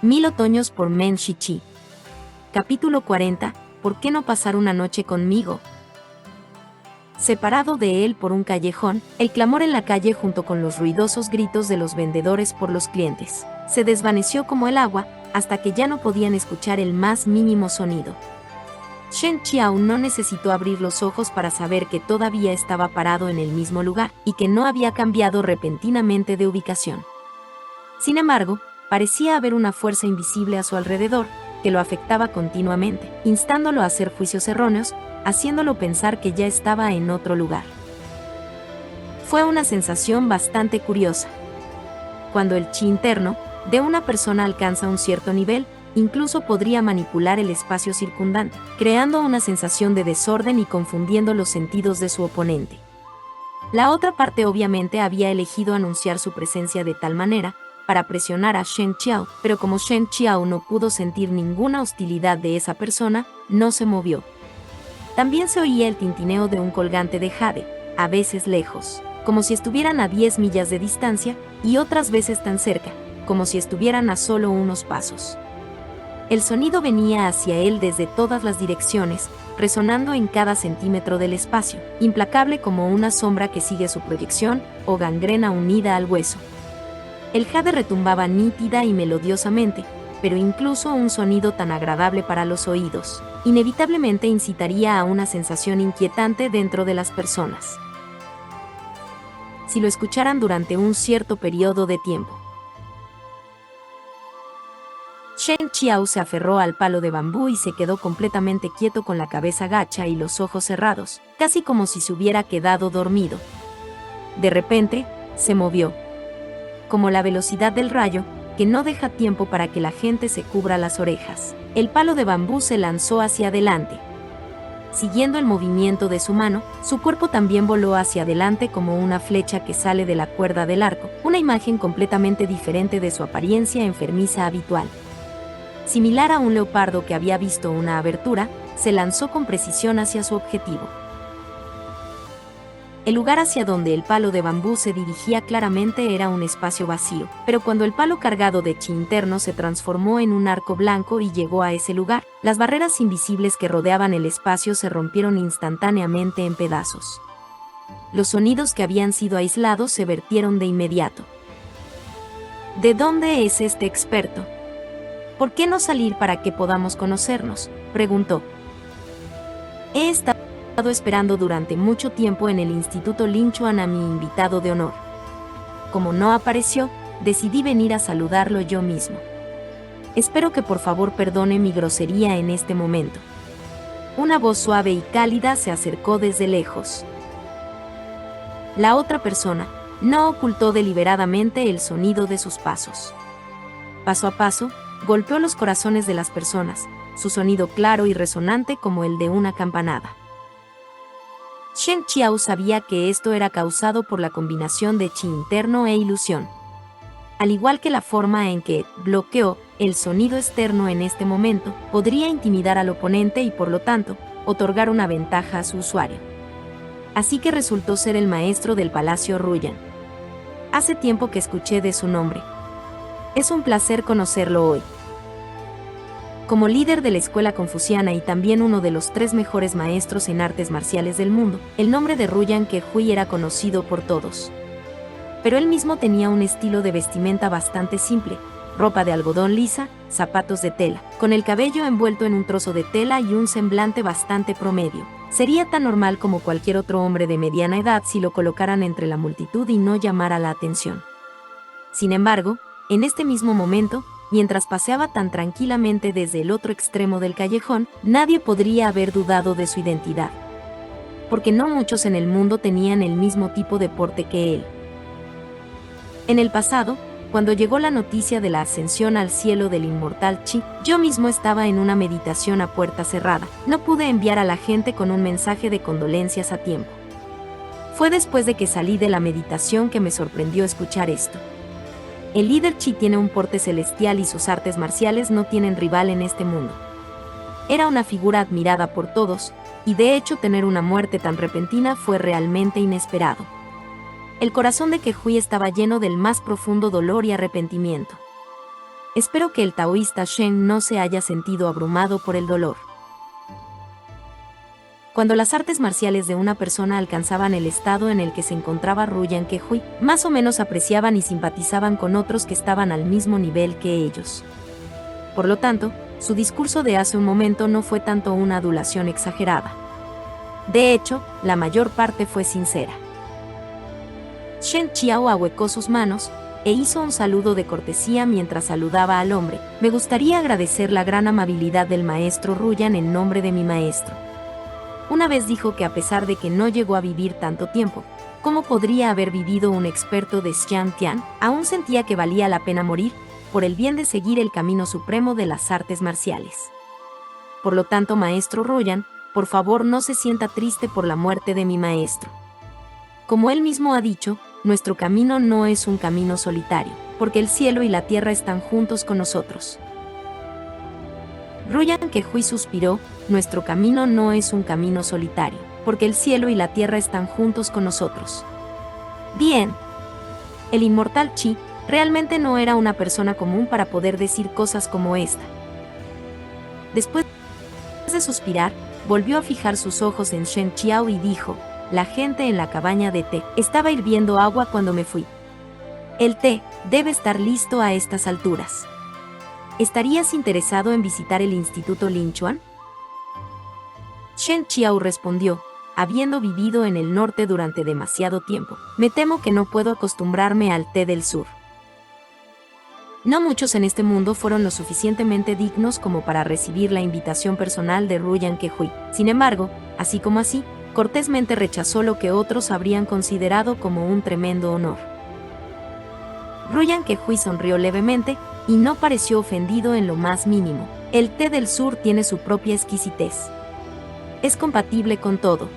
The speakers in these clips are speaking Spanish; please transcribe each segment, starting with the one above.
Mil otoños por Men Shichi. Capítulo 40. ¿Por qué no pasar una noche conmigo? Separado de él por un callejón, el clamor en la calle junto con los ruidosos gritos de los vendedores por los clientes se desvaneció como el agua, hasta que ya no podían escuchar el más mínimo sonido. Shen Qiao no necesitó abrir los ojos para saber que todavía estaba parado en el mismo lugar y que no había cambiado repentinamente de ubicación. Sin embargo, parecía haber una fuerza invisible a su alrededor que lo afectaba continuamente, instándolo a hacer juicios erróneos, haciéndolo pensar que ya estaba en otro lugar. Fue una sensación bastante curiosa. Cuando el chi interno de una persona alcanza un cierto nivel, incluso podría manipular el espacio circundante, creando una sensación de desorden y confundiendo los sentidos de su oponente. La otra parte obviamente había elegido anunciar su presencia de tal manera para presionar a Shen Qiao, pero como Shen Qiao no pudo sentir ninguna hostilidad de esa persona, no se movió. También se oía el tintineo de un colgante de jade, a veces lejos, como si estuvieran a 10 millas de distancia, y otras veces tan cerca, como si estuvieran a solo unos pasos. El sonido venía hacia él desde todas las direcciones, resonando en cada centímetro del espacio, implacable como una sombra que sigue su proyección o gangrena unida al hueso. El jade retumbaba nítida y melodiosamente, pero incluso un sonido tan agradable para los oídos inevitablemente incitaría a una sensación inquietante dentro de las personas, si lo escucharan durante un cierto periodo de tiempo. Shen Qiao se aferró al palo de bambú y se quedó completamente quieto con la cabeza gacha y los ojos cerrados, casi como si se hubiera quedado dormido. De repente, se movió, como la velocidad del rayo, que no deja tiempo para que la gente se cubra las orejas. El palo de bambú se lanzó hacia adelante. Siguiendo el movimiento de su mano, su cuerpo también voló hacia adelante como una flecha que sale de la cuerda del arco, una imagen completamente diferente de su apariencia enfermiza habitual. Similar a un leopardo que había visto una abertura, se lanzó con precisión hacia su objetivo. El lugar hacia donde el palo de bambú se dirigía claramente era un espacio vacío, pero cuando el palo cargado de chi interno se transformó en un arco blanco y llegó a ese lugar, las barreras invisibles que rodeaban el espacio se rompieron instantáneamente en pedazos. Los sonidos que habían sido aislados se vertieron de inmediato. ¿De dónde es este experto? ¿Por qué no salir para que podamos conocernos?, preguntó. He estado esperando durante mucho tiempo en el Instituto Linchuan a mi invitado de honor. Como no apareció, decidí venir a saludarlo yo mismo. Espero que por favor perdone mi grosería en este momento. Una voz suave y cálida se acercó desde lejos. La otra persona no ocultó deliberadamente el sonido de sus pasos. Paso a paso, golpeó los corazones de las personas, su sonido claro y resonante como el de una campanada. Shen Qiao sabía que esto era causado por la combinación de chi interno e ilusión. Al igual que la forma en que bloqueó el sonido externo en este momento, podría intimidar al oponente y por lo tanto, otorgar una ventaja a su usuario. Así que resultó ser el maestro del Palacio Ruyan. Hace tiempo que escuché de su nombre. Es un placer conocerlo hoy. Como líder de la escuela confuciana y también uno de los 3 mejores maestros en artes marciales del mundo, el nombre de Ruyan Kehui era conocido por todos. Pero él mismo tenía un estilo de vestimenta bastante simple, ropa de algodón lisa, zapatos de tela, con el cabello envuelto en un trozo de tela y un semblante bastante promedio. Sería tan normal como cualquier otro hombre de mediana edad si lo colocaran entre la multitud y no llamara la atención. Sin embargo, en este mismo momento, mientras paseaba tan tranquilamente desde el otro extremo del callejón, nadie podría haber dudado de su identidad. Porque no muchos en el mundo tenían el mismo tipo de porte que él. En el pasado, cuando llegó la noticia de la ascensión al cielo del inmortal Chi, yo mismo estaba en una meditación a puerta cerrada. No pude enviar a la gente con un mensaje de condolencias a tiempo. Fue después de que salí de la meditación que me sorprendió escuchar esto. El líder Chi tiene un porte celestial y sus artes marciales no tienen rival en este mundo. Era una figura admirada por todos, y de hecho tener una muerte tan repentina fue realmente inesperado. El corazón de Kehui estaba lleno del más profundo dolor y arrepentimiento. Espero que el taoísta Shen no se haya sentido abrumado por el dolor. Cuando las artes marciales de una persona alcanzaban el estado en el que se encontraba Ruyan Kehui, más o menos apreciaban y simpatizaban con otros que estaban al mismo nivel que ellos. Por lo tanto, su discurso de hace un momento no fue tanto una adulación exagerada. De hecho, la mayor parte fue sincera. Shen Qiao ahuecó sus manos e hizo un saludo de cortesía mientras saludaba al hombre. Me gustaría agradecer la gran amabilidad del maestro Ruyan en nombre de mi maestro. Una vez dijo que a pesar de que no llegó a vivir tanto tiempo, ¿cómo podría haber vivido un experto de Xiantian? Aún sentía que valía la pena morir, por el bien de seguir el camino supremo de las artes marciales. Por lo tanto, maestro Ruyan, por favor no se sienta triste por la muerte de mi maestro. Como él mismo ha dicho, nuestro camino no es un camino solitario, porque el cielo y la tierra están juntos con nosotros. Ruyan Kehui suspiró, nuestro camino no es un camino solitario, porque el cielo y la tierra están juntos con nosotros. Bien. El inmortal Chi realmente no era una persona común para poder decir cosas como esta. Después de suspirar, volvió a fijar sus ojos en Shen Qiao y dijo, la gente en la cabaña de té estaba hirviendo agua cuando me fui. El té debe estar listo a estas alturas. ¿Estarías interesado en visitar el Instituto Linchuan? Shen Qiao respondió, habiendo vivido en el norte durante demasiado tiempo, me temo que no puedo acostumbrarme al té del sur. No muchos en este mundo fueron lo suficientemente dignos como para recibir la invitación personal de Ruyan Kehui. Sin embargo, así como así, cortésmente rechazó lo que otros habrían considerado como un tremendo honor. Ruyan Kehui sonrió levemente y no pareció ofendido en lo más mínimo. El té del sur tiene su propia exquisitez. Es compatible con todo.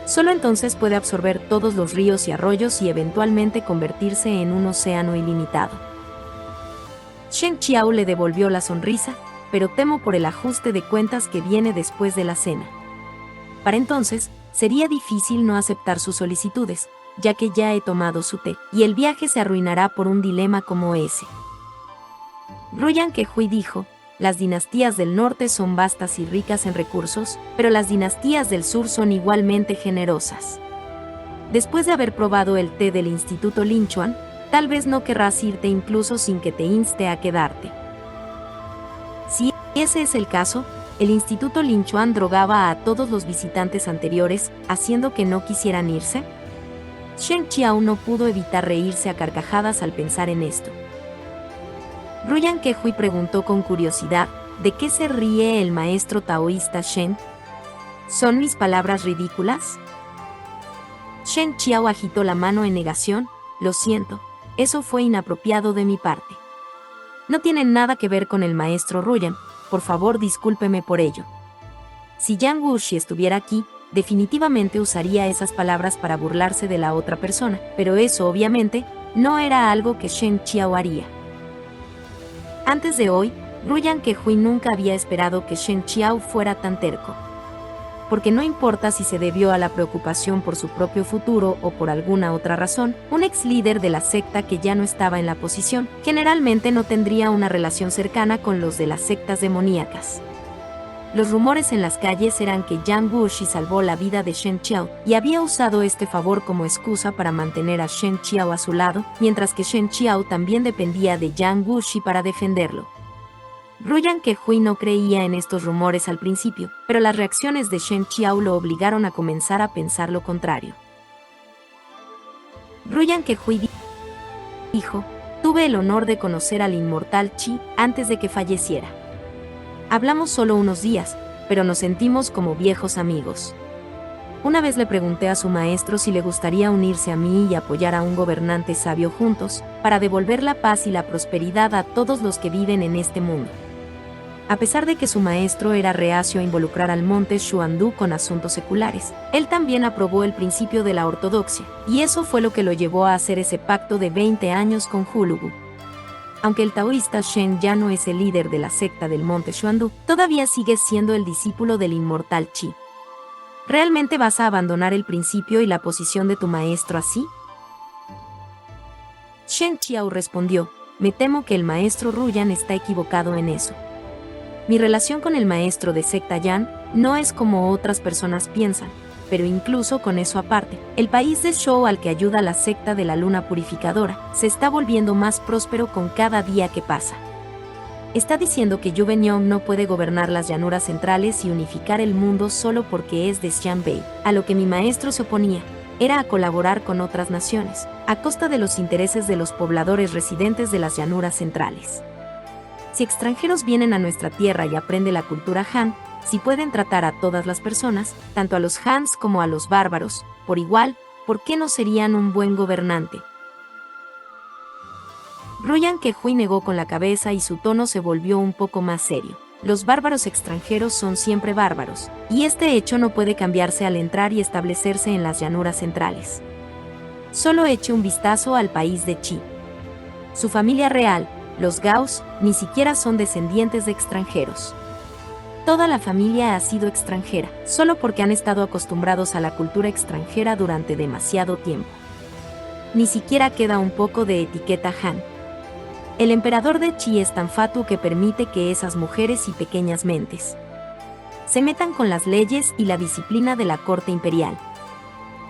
Solo entonces puede absorber todos los ríos y arroyos y eventualmente convertirse en un océano ilimitado. Shen Qiao le devolvió la sonrisa, pero temo por el ajuste de cuentas que viene después de la cena. Para entonces, sería difícil no aceptar sus solicitudes, ya que ya he tomado su té, y el viaje se arruinará por un dilema como ese. Ruyan Kehui dijo, las dinastías del norte son vastas y ricas en recursos, pero las dinastías del sur son igualmente generosas. Después de haber probado el té del Instituto Linchuan, tal vez no querrás irte incluso sin que te inste a quedarte. Si ese es el caso, el Instituto Linchuan drogaba a todos los visitantes anteriores, haciendo que no quisieran irse. Shen Qiao no pudo evitar reírse a carcajadas al pensar en esto. Ruyan Kehui preguntó con curiosidad, ¿de qué se ríe el maestro taoísta Shen? ¿Son mis palabras ridículas? Shen Qiao agitó la mano en negación, lo siento, eso fue inapropiado de mi parte. No tiene nada que ver con el maestro Ruyan, por favor discúlpeme por ello. Si Yang Wuxi estuviera aquí, definitivamente usaría esas palabras para burlarse de la otra persona, pero eso obviamente no era algo que Shen Qiao haría. Antes de hoy, Ruyan Kehui nunca había esperado que Shen Qiao fuera tan terco. Porque no importa si se debió a la preocupación por su propio futuro o por alguna otra razón, un ex líder de la secta que ya no estaba en la posición, generalmente no tendría una relación cercana con los de las sectas demoníacas. Los rumores en las calles eran que Yang Wuxi salvó la vida de Shen Qiao y había usado este favor como excusa para mantener a Shen Qiao a su lado, mientras que Shen Qiao también dependía de Yang Wuxi para defenderlo. Ruyan Kehui no creía en estos rumores al principio, pero las reacciones de Shen Qiao lo obligaron a comenzar a pensar lo contrario. Ruyan Kehui dijo, tuve el honor de conocer al inmortal Chi antes de que falleciera. Hablamos solo unos días, pero nos sentimos como viejos amigos. Una vez le pregunté a su maestro si le gustaría unirse a mí y apoyar a un gobernante sabio juntos, para devolver la paz y la prosperidad a todos los que viven en este mundo. A pesar de que su maestro era reacio a involucrar al monte Xuandu con asuntos seculares, él también aprobó el principio de la ortodoxia, y eso fue lo que lo llevó a hacer ese pacto de 20 años con Hulugu. Aunque el taoísta Shen ya no es el líder de la secta del monte Xuandu, todavía sigue siendo el discípulo del inmortal Chi. ¿Realmente vas a abandonar el principio y la posición de tu maestro así? Shen Qiao respondió, me temo que el maestro Ruyan está equivocado en eso. Mi relación con el maestro de secta Yan no es como otras personas piensan, pero incluso con eso aparte, el país de Shou al que ayuda la secta de la luna purificadora se está volviendo más próspero con cada día que pasa. Está diciendo que Yu Benyong no puede gobernar las llanuras centrales y unificar el mundo solo porque es de Xianbei. A lo que mi maestro se oponía era a colaborar con otras naciones, a costa de los intereses de los pobladores residentes de las llanuras centrales. Si extranjeros vienen a nuestra tierra y aprenden la cultura Han, si pueden tratar a todas las personas, tanto a los Hans como a los bárbaros, por igual, ¿por qué no serían un buen gobernante? Ruyan Kehui negó con la cabeza y su tono se volvió un poco más serio. Los bárbaros extranjeros son siempre bárbaros, y este hecho no puede cambiarse al entrar y establecerse en las llanuras centrales. Solo eche un vistazo al país de Qi. Su familia real, los Gaos, ni siquiera son descendientes de extranjeros. Toda la familia ha sido extranjera, solo porque han estado acostumbrados a la cultura extranjera durante demasiado tiempo. Ni siquiera queda un poco de etiqueta Han. El emperador de Qi es tan fatuo que permite que esas mujeres y pequeñas mentes se metan con las leyes y la disciplina de la corte imperial.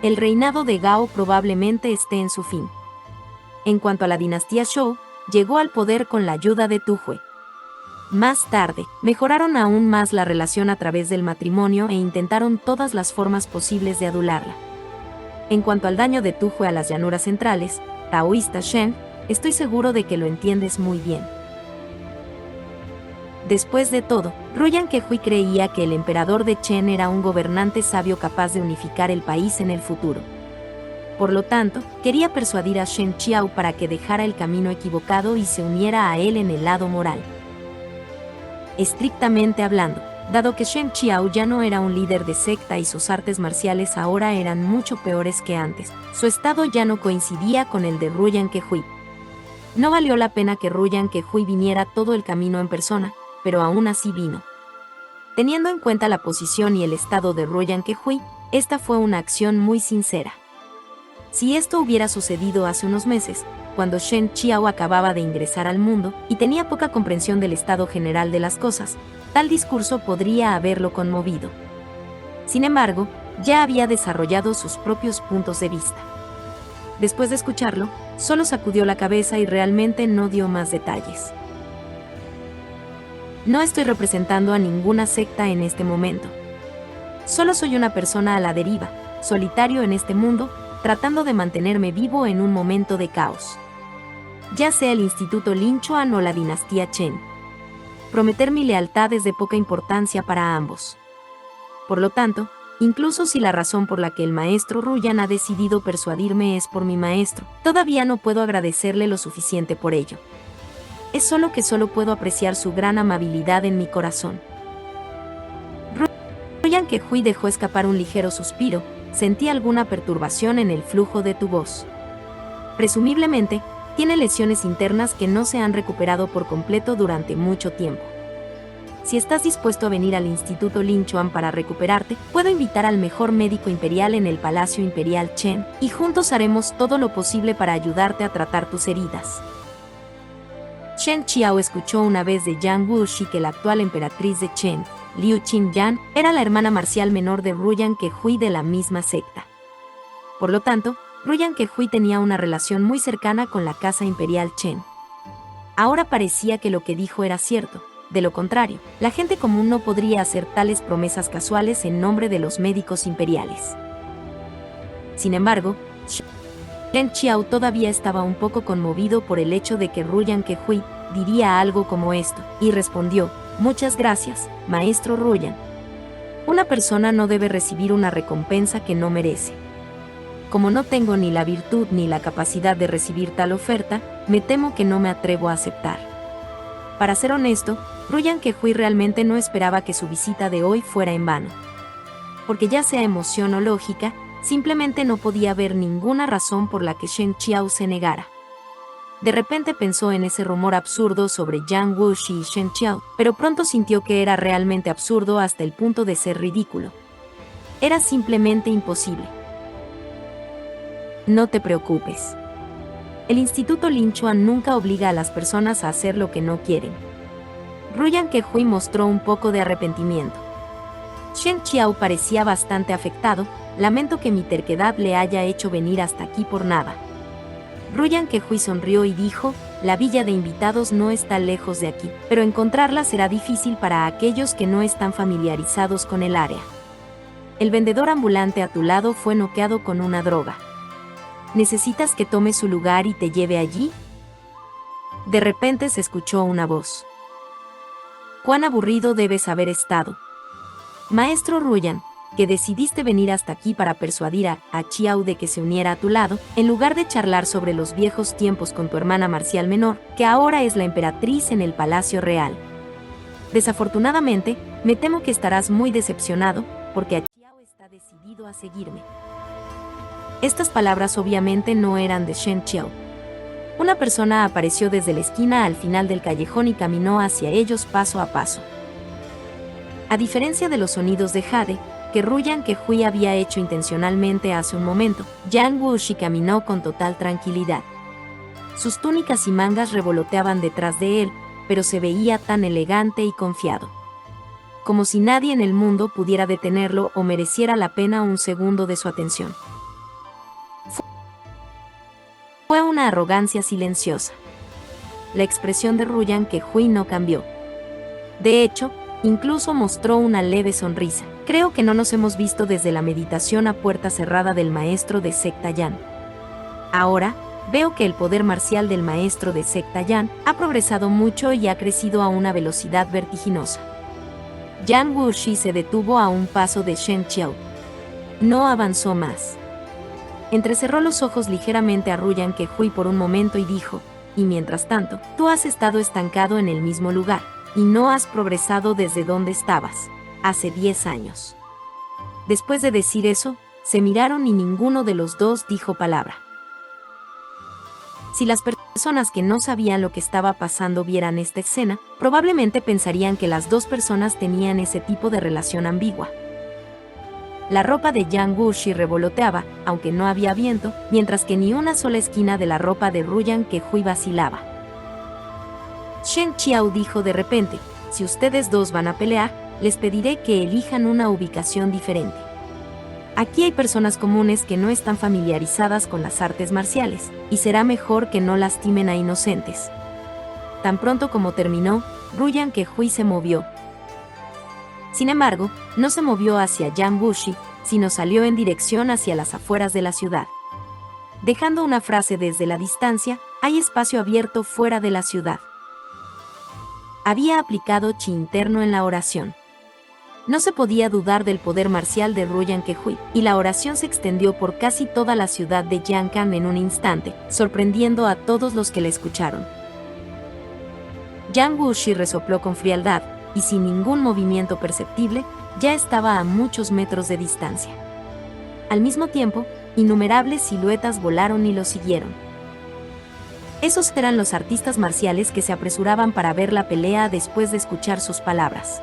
El reinado de Gao probablemente esté en su fin. En cuanto a la dinastía Shou, llegó al poder con la ayuda de Tujue. Más tarde, mejoraron aún más la relación a través del matrimonio e intentaron todas las formas posibles de adularla. En cuanto al daño de Tujue a las llanuras centrales, taoísta Shen, estoy seguro de que lo entiendes muy bien. Después de todo, Ruyan Kehui creía que el emperador de Chen era un gobernante sabio capaz de unificar el país en el futuro. Por lo tanto, quería persuadir a Shen Qiao para que dejara el camino equivocado y se uniera a él en el lado moral. Estrictamente hablando, dado que Shen Qiao ya no era un líder de secta y sus artes marciales ahora eran mucho peores que antes, su estado ya no coincidía con el de Ruyan Kehui. No valió la pena que Ruyan Kehui viniera todo el camino en persona, pero aún así vino. Teniendo en cuenta la posición y el estado de Ruyan Kehui, esta fue una acción muy sincera. Si esto hubiera sucedido hace unos meses, cuando Shen Qiao acababa de ingresar al mundo y tenía poca comprensión del estado general de las cosas, tal discurso podría haberlo conmovido. Sin embargo, ya había desarrollado sus propios puntos de vista. Después de escucharlo, solo sacudió la cabeza y realmente no dio más detalles. No estoy representando a ninguna secta en este momento. Solo soy una persona a la deriva, solitario en este mundo, tratando de mantenerme vivo en un momento de caos. Ya sea el Instituto Lin Chuan o la dinastía Chen. Prometer mi lealtad es de poca importancia para ambos. Por lo tanto, incluso si la razón por la que el maestro Ruyan ha decidido persuadirme es por mi maestro, todavía no puedo agradecerle lo suficiente por ello. Es solo que solo puedo apreciar su gran amabilidad en mi corazón. Ruyan Kehui dejó escapar un ligero suspiro. Sentí alguna perturbación en el flujo de tu voz. Presumiblemente, tiene lesiones internas que no se han recuperado por completo durante mucho tiempo. Si estás dispuesto a venir al Instituto Lin Chuan para recuperarte, puedo invitar al mejor médico imperial en el Palacio Imperial Chen, y juntos haremos todo lo posible para ayudarte a tratar tus heridas. Shen Qiao escuchó una vez de Yang Wuxi que la actual emperatriz de Chen, Liu Qingyan, era la hermana marcial menor de Ruyan Kehui de la misma secta. Por lo tanto, Ruyan Kehui tenía una relación muy cercana con la casa imperial Chen. Ahora parecía que lo que dijo era cierto. De lo contrario, la gente común no podría hacer tales promesas casuales en nombre de los médicos imperiales. Sin embargo, Shen Qiao todavía estaba un poco conmovido por el hecho de que Ruyan Kehui diría algo como esto, y respondió: «Muchas gracias, maestro Ruyan. Una persona no debe recibir una recompensa que no merece. Como no tengo ni la virtud ni la capacidad de recibir tal oferta, me temo que no me atrevo a aceptar». Para ser honesto, Ruyan Kehui realmente no esperaba que su visita de hoy fuera en vano. Porque ya sea emoción o lógica, simplemente no podía ver ninguna razón por la que Shen Qiao se negara. De repente pensó en ese rumor absurdo sobre Yang Wuxi y Shen Qiao, pero pronto sintió que era realmente absurdo hasta el punto de ser ridículo. Era simplemente imposible. No te preocupes. El Instituto Lin Chuan nunca obliga a las personas a hacer lo que no quieren. Ruyan Kehui mostró un poco de arrepentimiento. Shen Qiao parecía bastante afectado. Lamento que mi terquedad le haya hecho venir hasta aquí por nada. Ruyan Kehui sonrió y dijo, la villa de invitados no está lejos de aquí, pero encontrarla será difícil para aquellos que no están familiarizados con el área. El vendedor ambulante a tu lado fue noqueado con una droga. ¿Necesitas que tome su lugar y te lleve allí? De repente se escuchó una voz. ¿Cuán aburrido debes haber estado? Maestro Ruyan, que decidiste venir hasta aquí para persuadir a Qiao de que se uniera a tu lado, en lugar de charlar sobre los viejos tiempos con tu hermana marcial menor, que ahora es la emperatriz en el Palacio Real. Desafortunadamente, me temo que estarás muy decepcionado, porque Qiao está decidido a seguirme. Estas palabras obviamente no eran de Shen Qiao. Una persona apareció desde la esquina al final del callejón y caminó hacia ellos paso a paso. A diferencia de los sonidos de Jade, que Ruyan Kehui había hecho intencionalmente hace un momento, Yang Wuxi caminó con total tranquilidad. Sus túnicas y mangas revoloteaban detrás de él, pero se veía tan elegante y confiado. Como si nadie en el mundo pudiera detenerlo o mereciera la pena un segundo de su atención. Fue una arrogancia silenciosa. La expresión de Ruyan Kehui no cambió. De hecho, incluso mostró una leve sonrisa. Creo que no nos hemos visto desde la meditación a puerta cerrada del maestro de Secta Yan. Ahora, veo que el poder marcial del maestro de Secta Yan ha progresado mucho y ha crecido a una velocidad vertiginosa. Yang Wuxi se detuvo a un paso de Shen Qiao. No avanzó más. Entrecerró los ojos ligeramente a Ruyan Kehui por un momento y dijo, y mientras tanto, tú has estado estancado en el mismo lugar. Y no has progresado desde donde estabas, hace 10 años. Después de decir eso, se miraron y ninguno de los dos dijo palabra. Si las personas que no sabían lo que estaba pasando vieran esta escena, probablemente pensarían que las dos personas tenían ese tipo de relación ambigua. La ropa de Yang Wuxi revoloteaba, aunque no había viento, mientras que ni una sola esquina de la ropa de Ruyan Kehui vacilaba. Shen Qiao dijo de repente, si ustedes dos van a pelear, les pediré que elijan una ubicación diferente. Aquí hay personas comunes que no están familiarizadas con las artes marciales, y será mejor que no lastimen a inocentes. Tan pronto como terminó, Ruyan Kehui se movió. Sin embargo, no se movió hacia Yang Wuxi, sino salió en dirección hacia las afueras de la ciudad. Dejando una frase desde la distancia, hay espacio abierto fuera de la ciudad. Había aplicado chi interno en la oración. No se podía dudar del poder marcial de Ruyan Kehui, y la oración se extendió por casi toda la ciudad de Yankan en un instante, sorprendiendo a todos los que la escucharon. Yang Wuxi resopló con frialdad, y sin ningún movimiento perceptible, ya estaba a muchos metros de distancia. Al mismo tiempo, innumerables siluetas volaron y lo siguieron. Esos eran los artistas marciales que se apresuraban para ver la pelea después de escuchar sus palabras.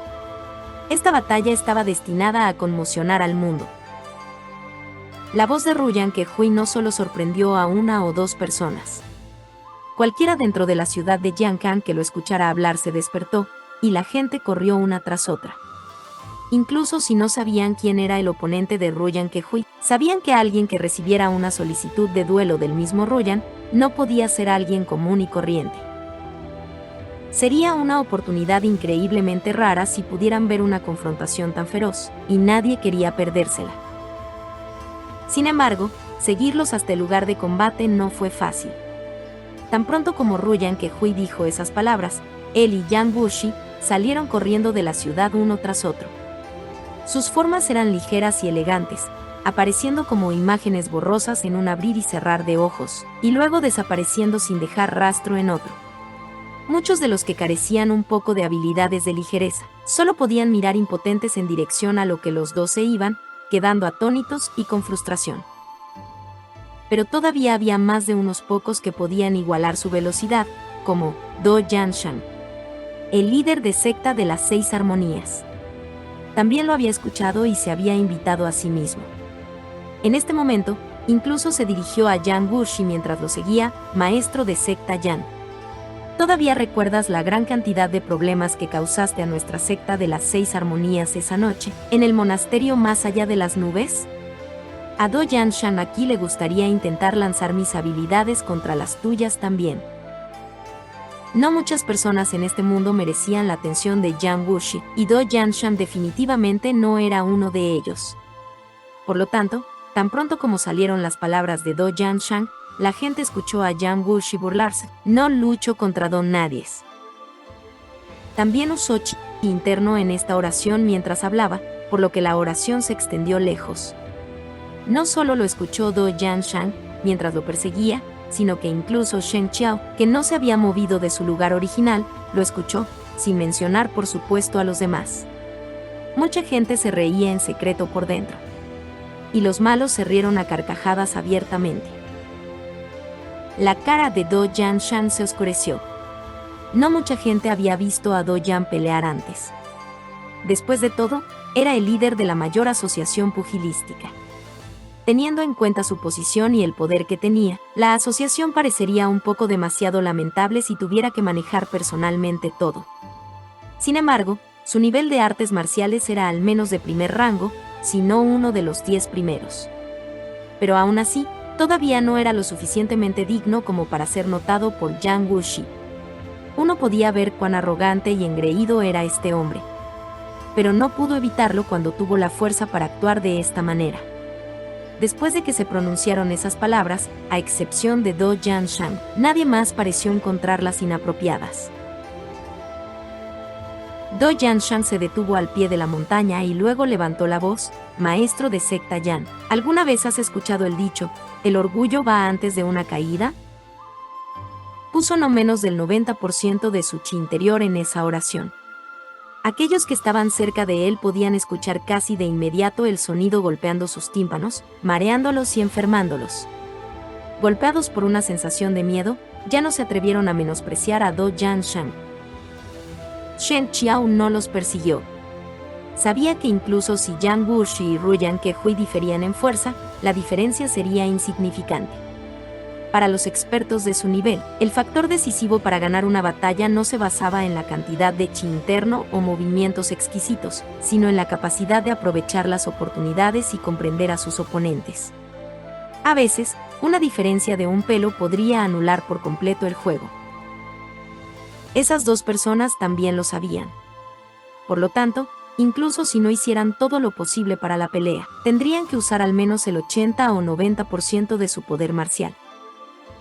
Esta batalla estaba destinada a conmocionar al mundo. La voz de Ruyan Kehui no solo sorprendió a una o dos personas. Cualquiera dentro de la ciudad de Yankan que lo escuchara hablar se despertó, y la gente corrió una tras otra. Incluso si no sabían quién era el oponente de Ruyan Kehui, sabían que alguien que recibiera una solicitud de duelo del mismo Ruyan no podía ser alguien común y corriente. Sería una oportunidad increíblemente rara si pudieran ver una confrontación tan feroz, y nadie quería perdérsela. Sin embargo, seguirlos hasta el lugar de combate no fue fácil. Tan pronto como Ruyan Kehui dijo esas palabras, él y Yang Wuxi salieron corriendo de la ciudad uno tras otro. Sus formas eran ligeras y elegantes, apareciendo como imágenes borrosas en un abrir y cerrar de ojos, y luego desapareciendo sin dejar rastro en otro. Muchos de los que carecían un poco de habilidades de ligereza, solo podían mirar impotentes en dirección a lo que los dos se iban, quedando atónitos y con frustración. Pero todavía había más de unos pocos que podían igualar su velocidad, como Do Yanshan, el líder de secta de las 6 armonías. También lo había escuchado y se había invitado a sí mismo. En este momento, Incluso se dirigió a Jiang Wuxi mientras lo seguía, maestro de secta Yan. ¿Todavía recuerdas la gran cantidad de problemas que causaste a nuestra secta de las 6 armonías esa noche, en el monasterio más allá de las nubes? A Do Yanshan aquí le gustaría intentar lanzar mis habilidades contra las tuyas también. No muchas personas en este mundo merecían la atención de Jiang Wuxi, y Do Yanshan definitivamente no era uno de ellos. Por lo tanto, tan pronto como salieron las palabras de Do Yanshan, la gente escuchó a Jiang Wuxi burlarse. No lucho contra Don Nadies. También usó chi interno en esta oración mientras hablaba, por lo que la oración se extendió lejos. No solo lo escuchó Do Yanshan mientras lo perseguía, sino que incluso Shen Qiao, que no se había movido de su lugar original, lo escuchó, sin mencionar por supuesto a los demás. Mucha gente se reía en secreto por dentro. Y los malos se rieron a carcajadas abiertamente. La cara de Do Yanshan se oscureció. No mucha gente había visto a Do Yan pelear antes. Después de todo, era el líder de la mayor asociación pugilística. Teniendo en cuenta su posición y el poder que tenía, la asociación parecería un poco demasiado lamentable si tuviera que manejar personalmente todo. Sin embargo, su nivel de artes marciales era al menos de primer rango, si no uno de los 10 primeros. Pero aún así, todavía no era lo suficientemente digno como para ser notado por Jiang Wuxi. Uno podía ver cuán arrogante y engreído era este hombre. Pero no pudo evitarlo cuando tuvo la fuerza para actuar de esta manera. Después de que se pronunciaron esas palabras, a excepción de Do Yanshan, nadie más pareció encontrarlas inapropiadas. Do Yanshan se detuvo al pie de la montaña y luego levantó la voz. Maestro de secta Yan, ¿alguna vez has escuchado el dicho, el orgullo va antes de una caída? Puso no menos del 90% de su chi interior en esa oración. Aquellos que estaban cerca de él podían escuchar casi de inmediato el sonido golpeando sus tímpanos, mareándolos y enfermándolos. Golpeados por una sensación de miedo, ya no se atrevieron a menospreciar a Do Yanshan. Shen Qiao no los persiguió. Sabía que incluso si Jiang Wuxi y Ruyan Kehui diferían en fuerza, la diferencia sería insignificante. Para los expertos de su nivel, el factor decisivo para ganar una batalla no se basaba en la cantidad de chi interno o movimientos exquisitos, sino en la capacidad de aprovechar las oportunidades y comprender a sus oponentes. A veces, una diferencia de un pelo podría anular por completo el juego. Esas dos personas también lo sabían. Por lo tanto, incluso si no hicieran todo lo posible para la pelea, tendrían que usar al menos el 80 o 90% de su poder marcial.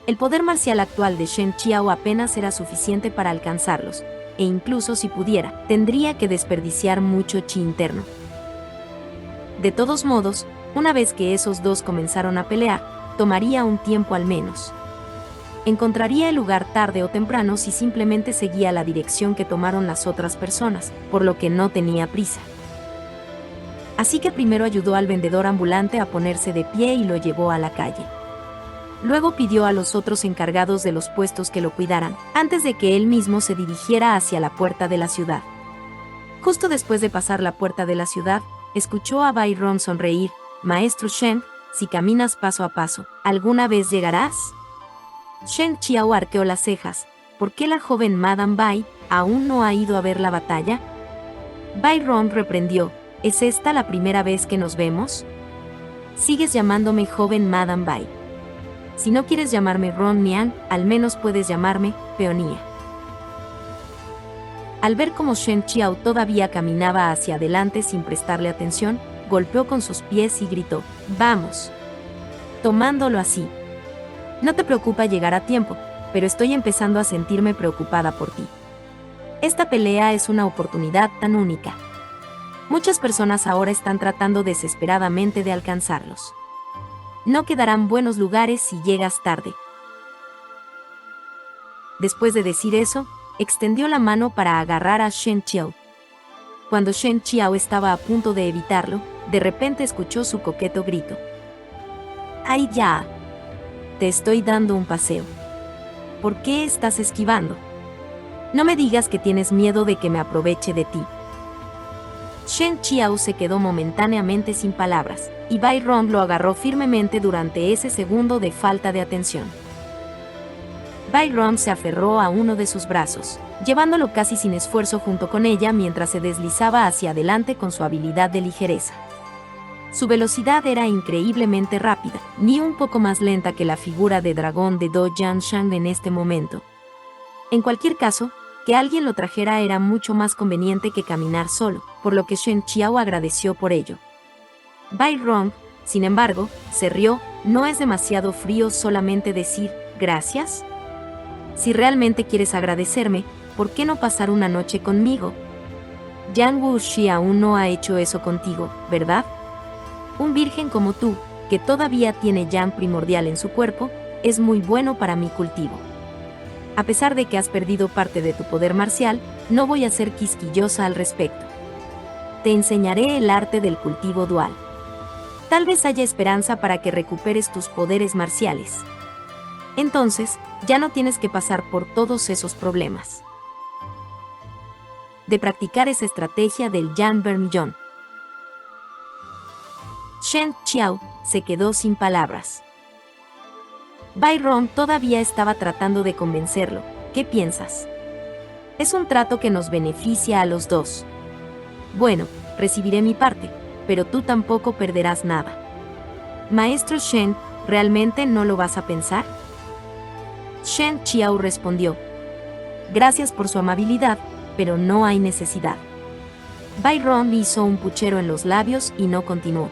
El poder marcial actual de Shen Qiao apenas era suficiente para alcanzarlos, e incluso si pudiera, tendría que desperdiciar mucho chi interno. De todos modos, una vez que esos dos comenzaron a pelear, tomaría un tiempo al menos. Encontraría el lugar tarde o temprano si simplemente seguía la dirección que tomaron las otras personas, por lo que no tenía prisa. Así que primero ayudó al vendedor ambulante a ponerse de pie y lo llevó a la calle. Luego pidió a los otros encargados de los puestos que lo cuidaran, antes de que él mismo se dirigiera hacia la puerta de la ciudad. Justo después de pasar la puerta de la ciudad, escuchó a Bai Ron sonreír. Maestro Shen, si caminas paso a paso, ¿alguna vez llegarás? Shen Qiao arqueó las cejas. ¿Por qué la joven Madame Bai aún no ha ido a ver la batalla? Bai Ron reprendió. ¿Es esta la primera vez que nos vemos? Sigues llamándome joven Madame Bai. Si no quieres llamarme Ron Niang, al menos puedes llamarme Peonía. Al ver cómo Shen Qiao todavía caminaba hacia adelante sin prestarle atención, golpeó con sus pies y gritó, ¡vamos! Tomándolo así. No te preocupa llegar a tiempo, pero estoy empezando a sentirme preocupada por ti. Esta pelea es una oportunidad tan única. Muchas personas ahora están tratando desesperadamente de alcanzarlos. No quedarán buenos lugares si llegas tarde. Después de decir eso, extendió la mano para agarrar a Shen Qiao. Cuando Shen Qiao estaba a punto de evitarlo, de repente escuchó su coqueto grito. ¡Ay ya! Te estoy dando un paseo. ¿Por qué estás esquivando? No me digas que tienes miedo de que me aproveche de ti. Shen Qiao se quedó momentáneamente sin palabras, y Bai Rong lo agarró firmemente durante ese segundo de falta de atención. Bai Rong se aferró a uno de sus brazos, llevándolo casi sin esfuerzo junto con ella mientras se deslizaba hacia adelante con su habilidad de ligereza. Su velocidad era increíblemente rápida, ni un poco más lenta que la figura de dragón de Do Yanshan en este momento. En cualquier caso, que alguien lo trajera era mucho más conveniente que caminar solo, por lo que Shen Qiao agradeció por ello. Bai Rong, sin embargo, se rió. ¿No es demasiado frío solamente decir gracias? Si realmente quieres agradecerme, ¿por qué no pasar una noche conmigo? Yang Wuxi aún no ha hecho eso contigo, ¿verdad? Un virgen como tú, que todavía tiene yang primordial en su cuerpo, es muy bueno para mi cultivo. A pesar de que has perdido parte de tu poder marcial, no voy a ser quisquillosa al respecto. Te enseñaré el arte del cultivo dual. Tal vez haya esperanza para que recuperes tus poderes marciales. Entonces, ya no tienes que pasar por todos esos problemas. De practicar esa estrategia del Yang Vermillon. Shen Qiao se quedó sin palabras. Bai Rong todavía estaba tratando de convencerlo. ¿Qué piensas? Es un trato que nos beneficia a los dos. Bueno, recibiré mi parte, pero tú tampoco perderás nada. Maestro Shen, ¿realmente no lo vas a pensar? Shen Qiao respondió. Gracias por su amabilidad, pero no hay necesidad. Bai Rong hizo un puchero en los labios y no continuó.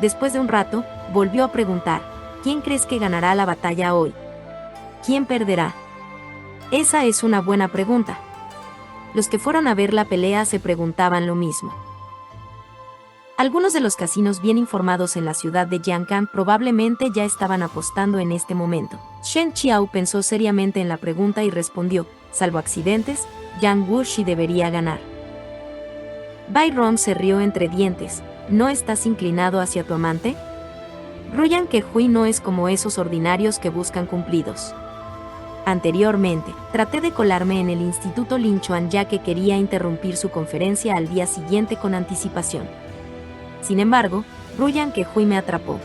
Después de un rato, volvió a preguntar, ¿quién crees que ganará la batalla hoy? ¿Quién perderá? Esa es una buena pregunta. Los que fueron a ver la pelea se preguntaban lo mismo. Algunos de los casinos bien informados en la ciudad de Jiangkan probablemente ya estaban apostando en este momento. Shen Qiao pensó seriamente en la pregunta y respondió, salvo accidentes, Yang Wuxi debería ganar. Bai Rong se rió entre dientes. ¿No estás inclinado hacia tu amante? Ruyan Kehui no es como esos ordinarios que buscan cumplidos. Anteriormente, traté de colarme en el Instituto Linchuan ya que quería interrumpir su conferencia al día siguiente con anticipación. Sin embargo, Ruyan Kehui me atrapó.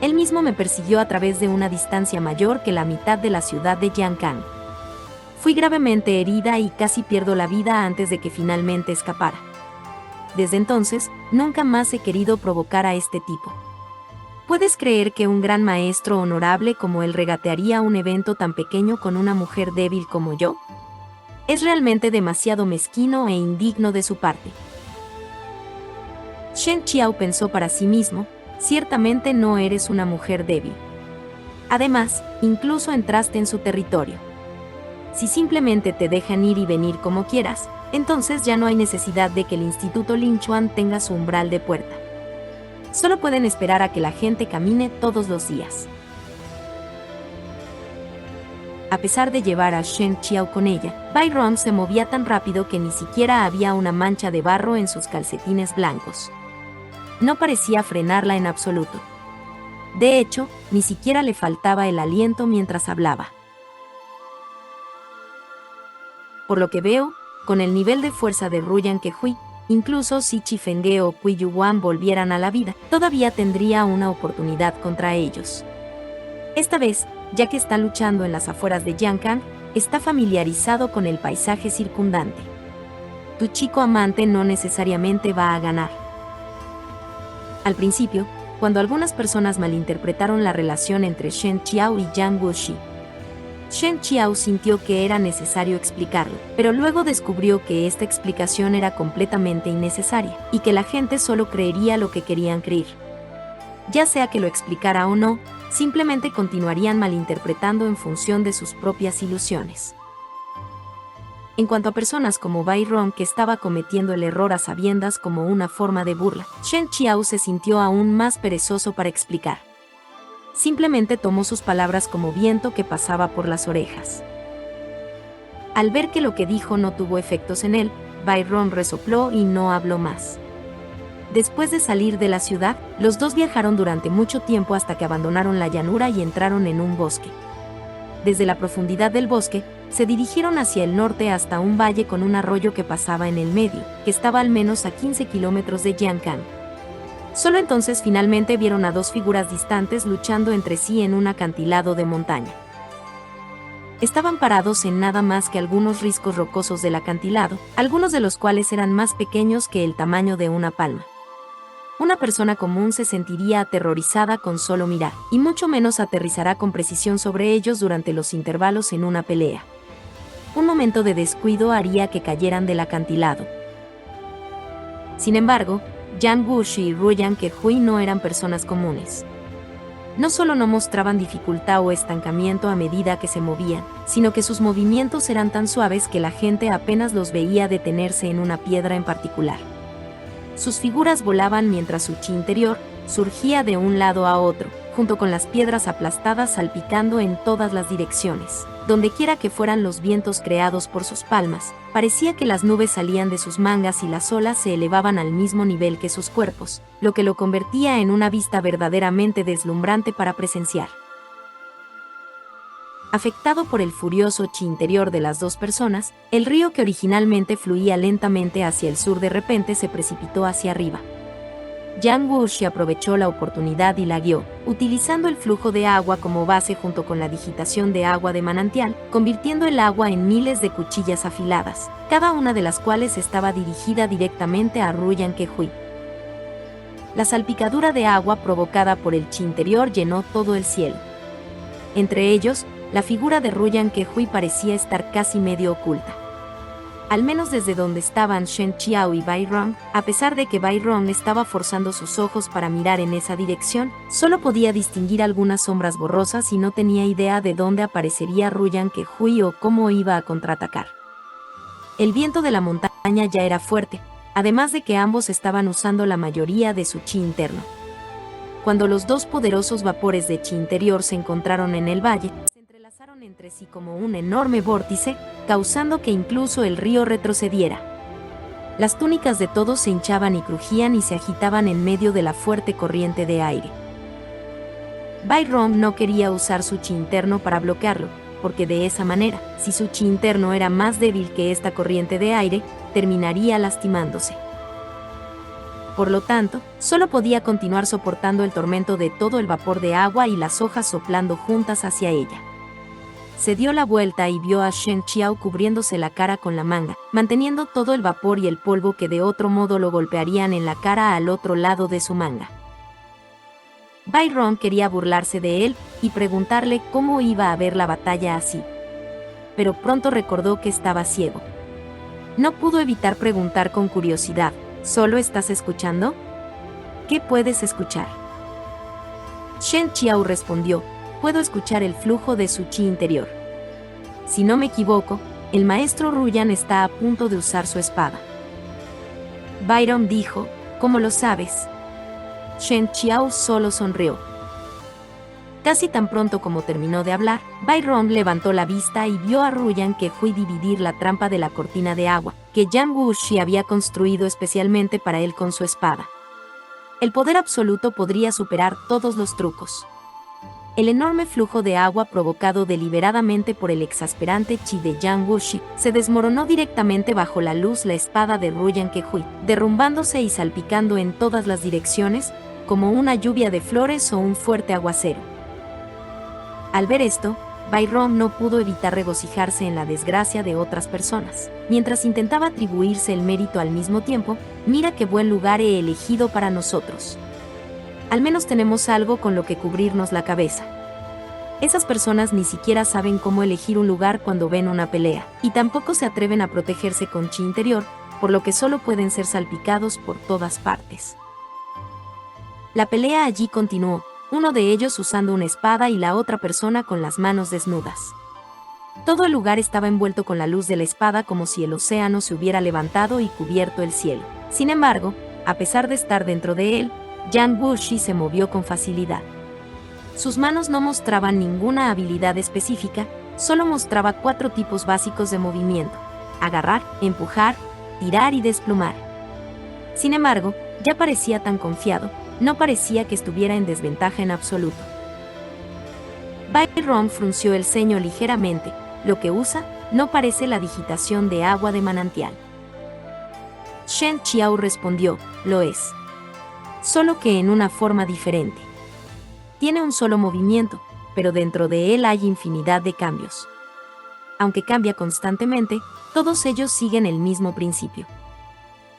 Él mismo me persiguió a través de una distancia mayor que la mitad de la ciudad de Jiangkan. Fui gravemente herida y casi pierdo la vida antes de que finalmente escapara. Desde entonces, nunca más he querido provocar a este tipo. ¿Puedes creer que un gran maestro honorable como él regatearía un evento tan pequeño con una mujer débil como yo? Es realmente demasiado mezquino e indigno de su parte. Shen Qiao pensó para sí mismo, ciertamente no eres una mujer débil. Además, incluso entraste en su territorio. Si simplemente te dejan ir y venir como quieras, entonces ya no hay necesidad de que el Instituto Linchuan tenga su umbral de puerta. Solo pueden esperar a que la gente camine todos los días. A pesar de llevar a Shen Qiao con ella, Bai Rong se movía tan rápido que ni siquiera había una mancha de barro en sus calcetines blancos. No parecía frenarla en absoluto. De hecho, ni siquiera le faltaba el aliento mientras hablaba. Por lo que veo, con el nivel de fuerza de Ruyan Kehui, incluso si Chi Fengge o Kui Yuan volvieran a la vida, todavía tendría una oportunidad contra ellos. Esta vez, ya que está luchando en las afueras de Jiangkan, está familiarizado con el paisaje circundante. Tu chico amante no necesariamente va a ganar. Al principio, cuando algunas personas malinterpretaron la relación entre Shen Qiao y Yang Wuxi, Shen Qiao sintió que era necesario explicarlo, pero luego descubrió que esta explicación era completamente innecesaria, y que la gente solo creería lo que querían creer. Ya sea que lo explicara o no, simplemente continuarían malinterpretando en función de sus propias ilusiones. En cuanto a personas como Bai Rong que estaba cometiendo el error a sabiendas como una forma de burla, Shen Qiao se sintió aún más perezoso para explicar. Simplemente tomó sus palabras como viento que pasaba por las orejas. Al ver que lo que dijo no tuvo efectos en él, Bai Rong resopló y no habló más. Después de salir de la ciudad, los dos viajaron durante mucho tiempo hasta que abandonaron la llanura y entraron en un bosque. desde la profundidad del bosque, se dirigieron hacia el norte hasta un valle con un arroyo que pasaba en el medio, que estaba al menos a 15 kilómetros de Jiankang. Solo entonces finalmente vieron a dos figuras distantes luchando entre sí en un acantilado de montaña. Estaban parados en nada más que algunos riscos rocosos del acantilado, algunos de los cuales eran más pequeños que el tamaño de una palma. Una persona común se sentiría aterrorizada con solo mirar, y mucho menos aterrizará con precisión sobre ellos durante los intervalos en una pelea. Un momento de descuido haría que cayeran del acantilado. Sin embargo, Jiang Wuxi y Ruoyan Kehui no eran personas comunes. No solo no mostraban dificultad o estancamiento a medida que se movían, sino que sus movimientos eran tan suaves que la gente apenas los veía detenerse en una piedra en particular. Sus figuras volaban mientras su chi interior surgía de un lado a otro, junto con las piedras aplastadas salpicando en todas las direcciones. Donde quiera que fueran los vientos creados por sus palmas, parecía que las nubes salían de sus mangas y las olas se elevaban al mismo nivel que sus cuerpos, lo que lo convertía en una vista verdaderamente deslumbrante para presenciar. Afectado por el furioso chi interior de las dos personas, el río que originalmente fluía lentamente hacia el sur de repente se precipitó hacia arriba. Jiang Wuxi aprovechó la oportunidad y la guió, utilizando el flujo de agua como base junto con la digitación de agua de manantial, convirtiendo el agua en miles de cuchillas afiladas, cada una de las cuales estaba dirigida directamente a Ruoyan Kehui. La salpicadura de agua provocada por el chi interior llenó todo el cielo. Entre ellos, la figura de Ruoyan Kehui parecía estar casi medio oculta. Al menos desde donde estaban Shen Qiao y Bai Rong, a pesar de que Bai Rong estaba forzando sus ojos para mirar en esa dirección, solo podía distinguir algunas sombras borrosas y no tenía idea de dónde aparecería Ruoyan Kehui o cómo iba a contraatacar. El viento de la montaña ya era fuerte, además de que ambos estaban usando la mayoría de su chi interno. Cuando los dos poderosos vapores de chi interior se encontraron en el valle, entre sí como un enorme vórtice, causando que incluso el río retrocediera. Las túnicas de todos se hinchaban y crujían y se agitaban en medio de la fuerte corriente de aire. Bai Rong no quería usar su chi interno para bloquearlo, porque de esa manera, si su chi interno era más débil que esta corriente de aire, terminaría lastimándose. Por lo tanto, solo podía continuar soportando el tormento de todo el vapor de agua y las hojas soplando juntas hacia ella. Se dio la vuelta y vio a Shen Qiao cubriéndose la cara con la manga, manteniendo todo el vapor y el polvo que de otro modo lo golpearían en la cara al otro lado de su manga. Bai Rong quería burlarse de él y preguntarle cómo iba a ver la batalla así. Pero pronto recordó que estaba ciego. No pudo evitar preguntar con curiosidad, ¿solo estás escuchando? ¿Qué puedes escuchar? Shen Qiao respondió, puedo escuchar el flujo de su chi interior. Si no me equivoco, el maestro Ruoyan está a punto de usar su espada. Bai Rong dijo, ¿cómo lo sabes? Shen Qiao solo sonrió. Casi tan pronto como terminó de hablar, Bai Rong levantó la vista y vio a Ruoyan Kehui dividir la trampa de la cortina de agua, que Jiang Wuxi había construido especialmente para él con su espada. El poder absoluto podría superar todos los trucos. El enorme flujo de agua provocado deliberadamente por el exasperante chi de Jiang Wuxi se desmoronó directamente bajo la luz la espada de Ruoyan Kehui, derrumbándose y salpicando en todas las direcciones, como una lluvia de flores o un fuerte aguacero. Al ver esto, Bai Rong no pudo evitar regocijarse en la desgracia de otras personas. Mientras intentaba atribuirse el mérito al mismo tiempo, mira qué buen lugar he elegido para nosotros. Al menos tenemos algo con lo que cubrirnos la cabeza. Esas personas ni siquiera saben cómo elegir un lugar cuando ven una pelea, y tampoco se atreven a protegerse con chi interior, por lo que solo pueden ser salpicados por todas partes. La pelea allí continuó, uno de ellos usando una espada y la otra persona con las manos desnudas. Todo el lugar estaba envuelto con la luz de la espada como si el océano se hubiera levantado y cubierto el cielo. Sin embargo, a pesar de estar dentro de él, Jiang Wuxi se movió con facilidad. Sus manos no mostraban ninguna habilidad específica, solo mostraba 4 tipos básicos de movimiento: agarrar, empujar, tirar y desplumar. Sin embargo, ya parecía tan confiado, no parecía que estuviera en desventaja en absoluto. Byron frunció el ceño ligeramente. Lo que usa no parece la digitación de agua de manantial. Shen Qiao respondió, lo es. Solo que en una forma diferente. Tiene un solo movimiento, pero dentro de él hay infinidad de cambios. Aunque cambia constantemente, todos ellos siguen el mismo principio.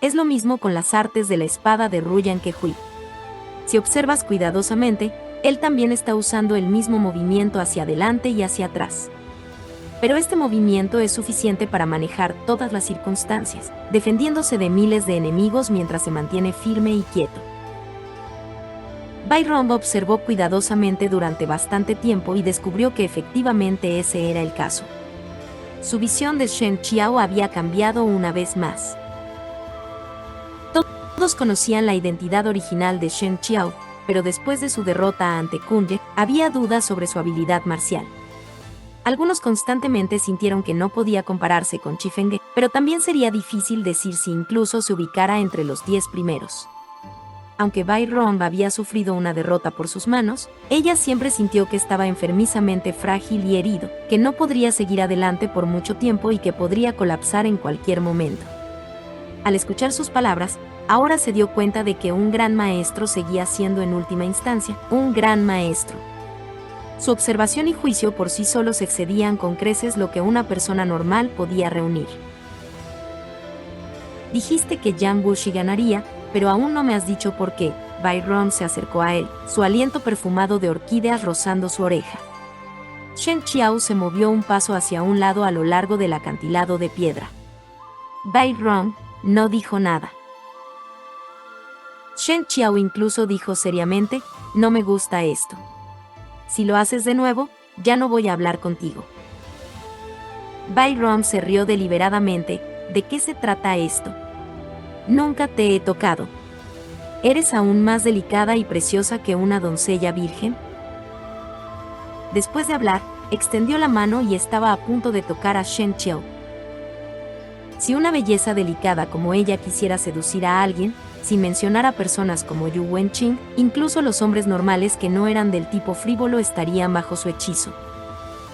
Es lo mismo con las artes de la espada de Ruyan Kehui. Si observas cuidadosamente, él también está usando el mismo movimiento hacia adelante y hacia atrás. Pero este movimiento es suficiente para manejar todas las circunstancias, defendiéndose de miles de enemigos mientras se mantiene firme y quieto. Byron observó cuidadosamente durante bastante tiempo y descubrió que efectivamente ese era el caso. Su visión de Shen Qiao había cambiado una vez más. Todos conocían la identidad original de Shen Qiao, pero después de su derrota ante Kunye, había dudas sobre su habilidad marcial. Algunos constantemente sintieron que no podía compararse con Chifeng, pero también sería difícil decir si incluso se ubicara entre los 10 primeros. Aunque Byron había sufrido una derrota por sus manos, ella siempre sintió que estaba enfermizamente frágil y herido, que no podría seguir adelante por mucho tiempo y que podría colapsar en cualquier momento. Al escuchar sus palabras, ahora se dio cuenta de que un gran maestro seguía siendo en última instancia un gran maestro. Su observación y juicio por sí solos excedían con creces lo que una persona normal podía reunir. Dijiste que Jiang Wuxi ganaría, pero aún no me has dicho por qué. Byron se acercó a él, su aliento perfumado de orquídeas rozando su oreja. Shen Qiao se movió un paso hacia un lado a lo largo del acantilado de piedra. Byron no dijo nada. Shen Qiao incluso dijo seriamente, no me gusta esto. Si lo haces de nuevo, ya no voy a hablar contigo. Byron se rió deliberadamente. ¿De qué se trata esto? Nunca te he tocado. ¿Eres aún más delicada y preciosa que una doncella virgen? Después de hablar, extendió la mano y estaba a punto de tocar a Shen Qiao. Si una belleza delicada como ella quisiera seducir a alguien, sin mencionar a personas como Yu Wenqing, incluso los hombres normales que no eran del tipo frívolo estarían bajo su hechizo.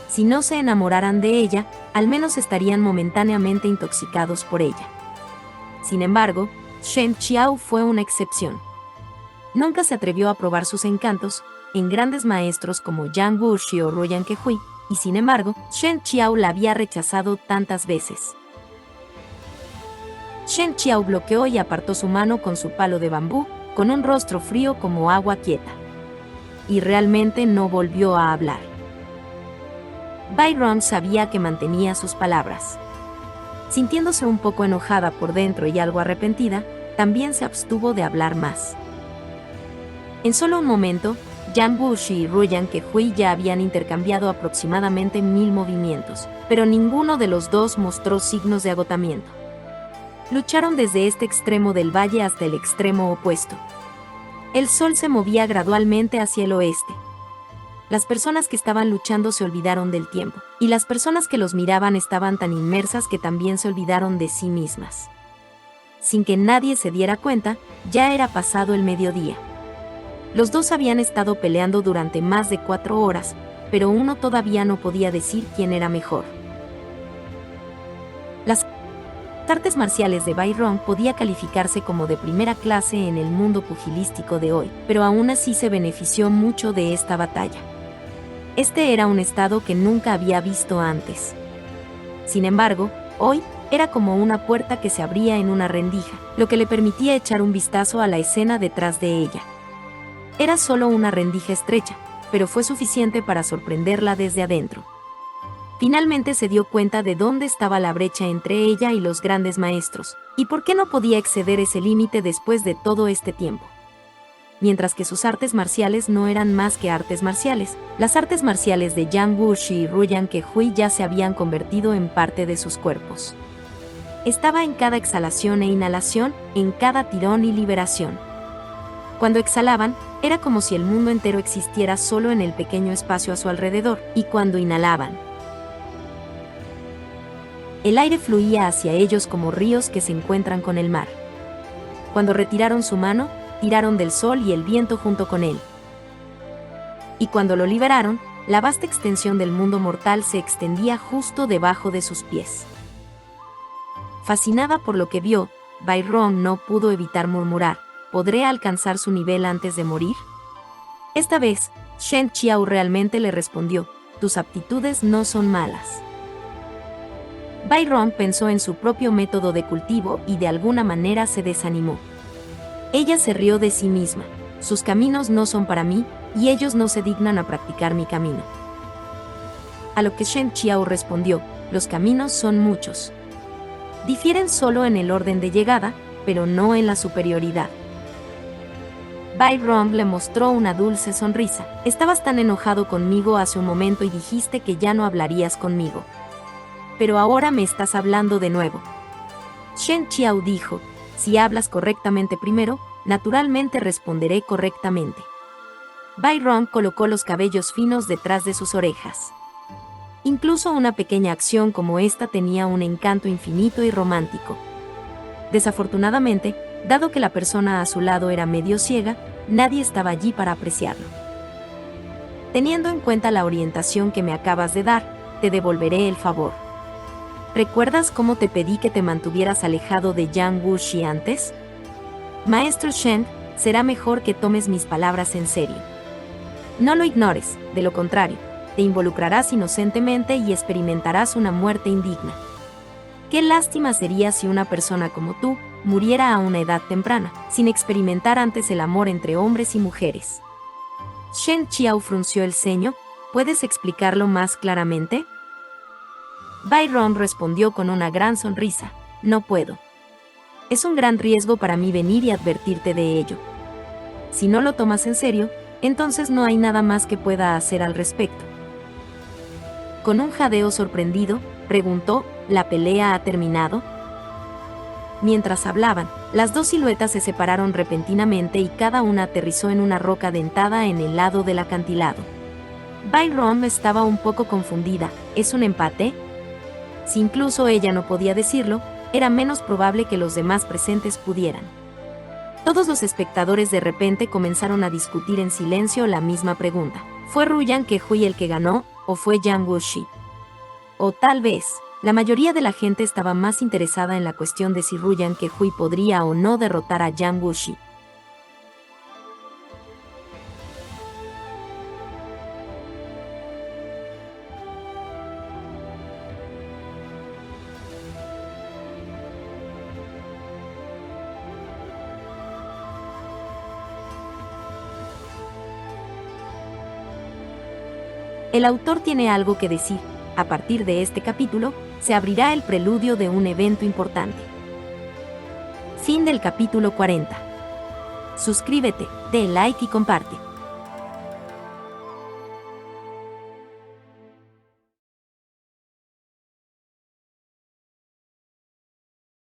Si no se enamoraran de ella, al menos estarían momentáneamente intoxicados por ella. Sin embargo, Shen Qiao fue una excepción. Nunca se atrevió a probar sus encantos en grandes maestros como Jiang Wuxi o Ruyan Kehui, y sin embargo, Shen Qiao la había rechazado tantas veces. Shen Qiao bloqueó y apartó su mano con su palo de bambú, con un rostro frío como agua quieta. Y realmente no volvió a hablar. Byron sabía que mantenía sus palabras. Sintiéndose un poco enojada por dentro y algo arrepentida, también se abstuvo de hablar más. En solo un momento, Jiang Wuxi y Ruyan Kehui ya habían intercambiado aproximadamente 1000 movimientos, pero ninguno de los dos mostró signos de agotamiento. Lucharon desde este extremo del valle hasta el extremo opuesto. El sol se movía gradualmente hacia el oeste. Las personas que estaban luchando se olvidaron del tiempo, y las personas que los miraban estaban tan inmersas que también se olvidaron de sí mismas. Sin que nadie se diera cuenta, ya era pasado el mediodía. Los dos habían estado peleando durante más de 4 horas, pero uno todavía no podía decir quién era mejor. Las artes marciales de Byron podía calificarse como de primera clase en el mundo pugilístico de hoy, pero aún así se benefició mucho de esta batalla. Este era un estado que nunca había visto antes. Sin embargo, hoy, era como una puerta que se abría en una rendija, lo que le permitía echar un vistazo a la escena detrás de ella. Era solo una rendija estrecha, pero fue suficiente para sorprenderla desde adentro. Finalmente se dio cuenta de dónde estaba la brecha entre ella y los grandes maestros, y por qué no podía exceder ese límite después de todo este tiempo. Mientras que sus artes marciales no eran más que artes marciales, las artes marciales de Jiang Wuxi y Ruyan Kehui ya se habían convertido en parte de sus cuerpos. Estaba en cada exhalación e inhalación, en cada tirón y liberación. Cuando exhalaban, era como si el mundo entero existiera solo en el pequeño espacio a su alrededor, y cuando inhalaban, el aire fluía hacia ellos como ríos que se encuentran con el mar. Cuando retiraron su mano, tiraron del sol y el viento junto con él. Y cuando lo liberaron, La vasta extensión del mundo mortal se extendía justo debajo de sus pies. Fascinada por lo que vio, Bai Rong no pudo evitar murmurar: ¿podré alcanzar su nivel antes de morir? Esta vez, Shen Qiao realmente le respondió: tus aptitudes no son malas. Bai Rong pensó en su propio método de cultivo y de alguna manera se desanimó. Ella se rió de sí misma: sus caminos no son para mí, y ellos no se dignan a practicar mi camino. A lo que Shen Qiao respondió: los caminos son muchos. Difieren solo en el orden de llegada, pero no en la superioridad. Bai Rong le mostró una dulce sonrisa. Estabas tan enojado conmigo hace un momento y dijiste que ya no hablarías conmigo. Pero ahora me estás hablando de nuevo. Shen Qiao dijo: si hablas correctamente primero, naturalmente responderé correctamente. Bai Rong colocó los cabellos finos detrás de sus orejas. Incluso una pequeña acción como esta tenía un encanto infinito y romántico. Desafortunadamente, dado que la persona a su lado era medio ciega, nadie estaba allí para apreciarlo. Teniendo en cuenta la orientación que me acabas de dar, te devolveré el favor. ¿Recuerdas cómo te pedí que te mantuvieras alejado de Yang Wuxi antes? Maestro Shen, será mejor que tomes mis palabras en serio. No lo ignores, de lo contrario, te involucrarás inocentemente y experimentarás una muerte indigna. Qué lástima sería si una persona como tú muriera a una edad temprana, sin experimentar antes el amor entre hombres y mujeres. Shen Qiao frunció el ceño: ¿puedes explicarlo más claramente? Bai Rong respondió con una gran sonrisa: no puedo. Es un gran riesgo para mí venir y advertirte de ello. Si no lo tomas en serio, entonces no hay nada más que pueda hacer al respecto. Con un jadeo sorprendido, preguntó: ¿la pelea ha terminado? Mientras hablaban, las dos siluetas se separaron repentinamente y cada una aterrizó en una roca dentada en el lado del acantilado. Bai Rong estaba un poco confundida: ¿es un empate? Si incluso ella no podía decirlo, era menos probable que los demás presentes pudieran. Todos los espectadores de repente comenzaron a discutir en silencio la misma pregunta: ¿fue Ruyan Kehui el que ganó, o fue Yang Wuxi? O tal vez, la mayoría de la gente estaba más interesada en la cuestión de si Ruyan Kehui podría o no derrotar a Yang Wuxi. El autor tiene algo que decir. A partir de este capítulo, se abrirá el preludio de un evento importante. Fin del capítulo 40. Suscríbete, dé like y comparte.